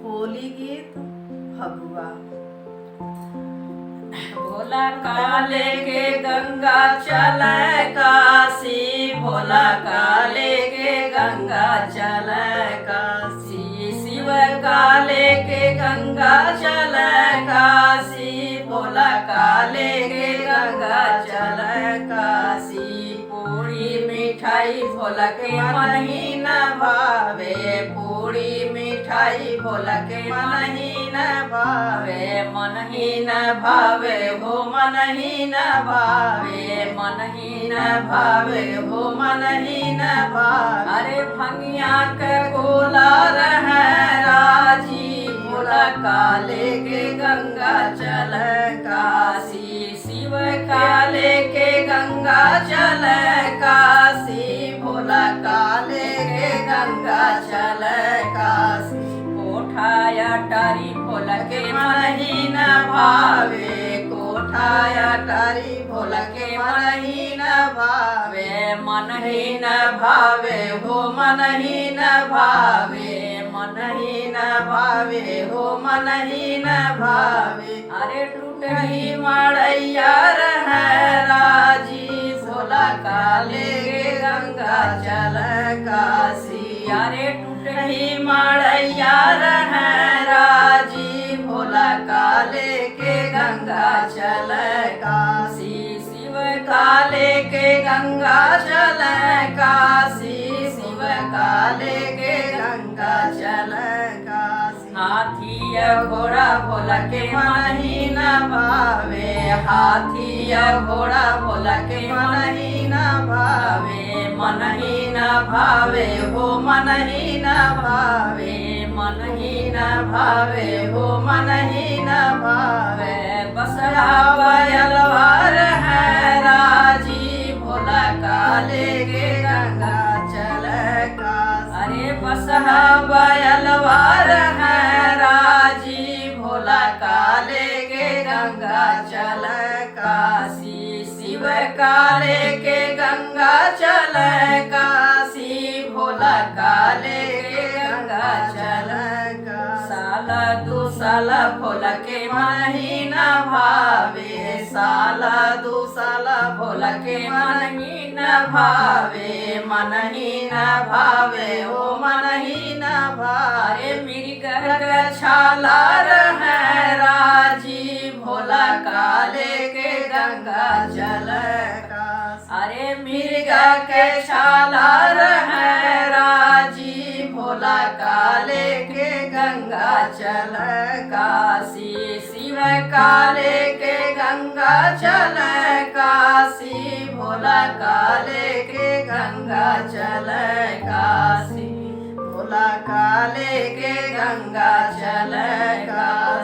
होली गीत फगुआ। भोला काले के गंगा चले काशी, भोला काले के गंगा चले काशी, शिव काले के गंगा चले काशी, भोला काले के गंगा चले काशी। पूरी मिठाई भोला के मन ही न भावे, पूरी मिठाई भोला के मन ही न भावे, मन ही न भावे हो मन ही न भावे, मन ही न भावे हो मन ही न भावे। अरे भंगिया के गोला रहे राजी, भोला काले के गंगा चल काशी, शिव काले के गंगा चल काशी, भोला काले के गंगा चल काशी। कोठाया टारी भोला के मन ही न भावे, कोठाया टारी भोला के मन ही न भावे, मन ही न भावे हो मन ही न भावे, मन ही न भावे हो मन ही न भावे। अरे टूट ही मड़ैया रहे राजी, भोला काले के गंगा चल काशी। अरे टूट ही मड़ैया रहे राजी, भोला काले के गंगा चल काशी, शिव काले के गंगा चल काशी, शिव काले के गंगा चल काशी। हाथी घोड़ा भोला के मन ही न भावे, हाथी घोड़ा भोला के मन ही न भावे, मन ही न भावे हो मन ही न भावे, मन ही न भावे हो मन ही न भावे। बसहा बयलवार है राजी, भोला काले के गंगा चल काशी। अरे बसहा बयलवार है राजी, भोला काले के गंगा चल काशी, शिव काले के गंगा चल काशी, भोला काले के गंगा चल काशी। साला दू साला भोला के मन ही न भावे, साला दू साला भोला के मन ही न भावे, मन ही न भावे ओ मन ही न भावे। मृग छाला रहे राजी, भोला काले के गंगा चल काशी। अरे मृगा के छाला रहे राजी, भोला काले के गंगा चल काशी, शिव काले के गंगा चल काशी, भोला काले के गंगा चल काशी, भोला काले के गंगा चल काशी।